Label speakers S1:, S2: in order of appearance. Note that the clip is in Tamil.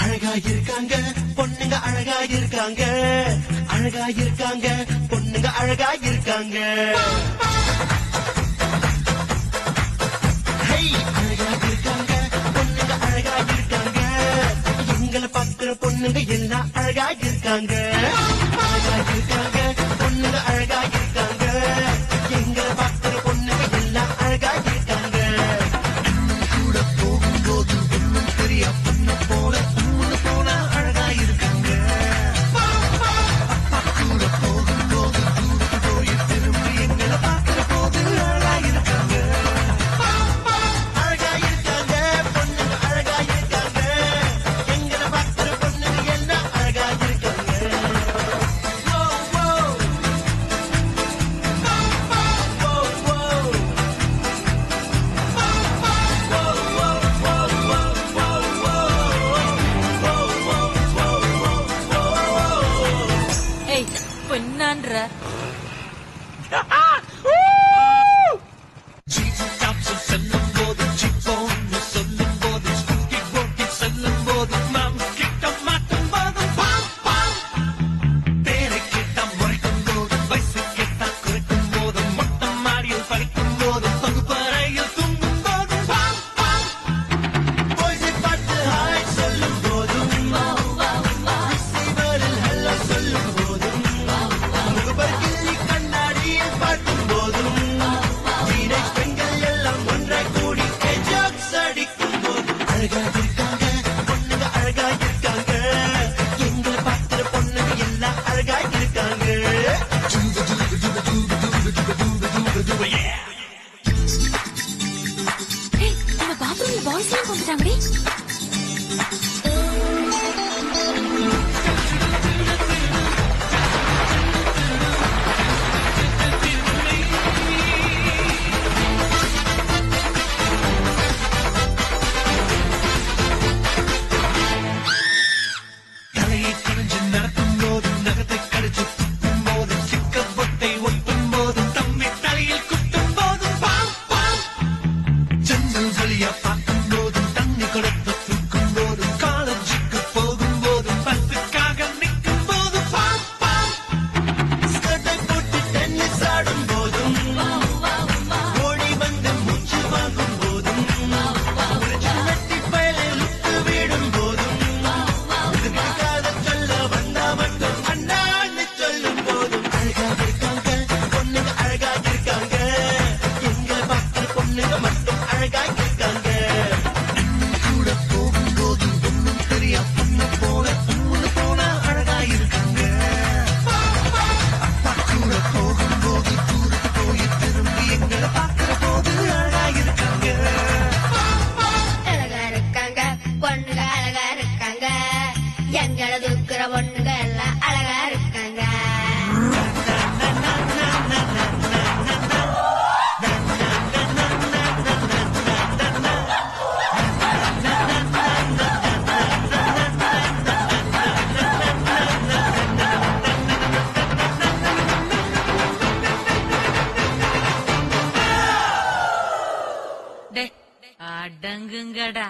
S1: அழகா இருக்காங்க பொண்ணுங்க அழகா இருக்காங்க அழகா இருக்காங்க பொண்ணுங்க அழகா இருக்காங்க அழகா இருக்காங்க பொண்ணுங்க அழகா இருக்காங்க எங்களை பார்க்கிற பொண்ணுங்க எல்லாம் அழகா இருக்காங்க அழகா இருக்காங்க பொண்ணுங்க அழகா இருக்காங்க எங்களை பார்க்கிற பொண்ணுங்க எல்லாம் அழகா இருக்காங்க கூட போகும்போது ஒன்னும் தெரிய பொண்ணு போல அழகா இருக்காங்க கூட போகும்போது தூரத்து போய் திரும்பி எங்களை பார்க்கிற போது அழகா இருக்காங்க அழகா இருக்காங்க பொண்ணுங்க அழகா இருக்காங்க எங்களை பார்க்கிற பொண்ணுங்க எல்லாம் அழகா இருக்காங்க
S2: பொன்னான்ற
S1: செல்லும் போது சிப்போன்னு சொல்லும் போது ஸ்கூட்டி போட்டி செல்லும் போது நாம் கிட்ட மாட்டும் போது பேரை கேட்டா முறைக்கும் போது வயசு கேட்டா குறைக்கும் போது மொட்டை மாடியில் படிக்கும் போது பகுப்பறையில் தூங்கும் போது போய்ஸை பார்த்து ஹாய் சொல்லும் போதும் ரிசீவரில் ஹலோ சொல்லும் போதும் முகப்பருக்கில் கண்ணாடியில் பார்க்கும் போதும் டீனேஜ் பெண்கள் எல்லாம் ஒன்றாய் கூடி ஜோக்ஸ் அடிக்கும் போது அழகா இருக்காங்க பொண்ணுங்க அழகா இருக்காங்க எங்களை பார்க்கிற பொண்ணுங்க எல்லாம் அழகா இருக்காங்க
S2: நம்ம பாத்ரூம்ல பாய்ஸ் எல்லாம் போட்டுட்டாங்கடி
S1: தலையை குனிஞ்சு நடக்கும் போது நகத்தை கடிச்சு துப்பும் போது சிக்க பொட்டை ஒட்டும் போது தம்பி தலையில் குட்டும் போது ஜன்னல் வழியா பார்க்கும் போது தண்ணி கொடுத்து தூக்கும் போது காலேஜுக்கு போகும் போது பஸ்ஸுக்காக நிற்கும் போது ஸ்கர்ட்டை போட்டு டென்னிஸ் ஆடும் போதும் ஓடி வந்து மூச்சு வாங்கும் போதும் வெட்டி பயலில் விட்டு விடும் போதும் சொல்ல வந்தா மட்டும் அண்ணான்னு சொல்லும் போதும் அழகா இருக்காங்க பொண்ணுங்க அழகா இருக்காங்க எங்களை பார்க்கிற பொண்ணுங்க மட்டும் அழகா இருக்காங்க கூட போகும்போது ஒன்னும் தெரியா பொண்ணு போல அழகா இருக்காங்க அப்பா கூட போகும்போது தூரத்து போய் திரும்பி எங்களை பார்க்கிற போது அழகா இருக்காங்க
S3: அழகா இருக்காங்க பொண்ணுங்க அழகா இருக்காங்க எங்களை தூக்குற பொண்ணுங்க எல்லாம் அழகா இருக்காங்க
S2: டே அடங்குங்கடா.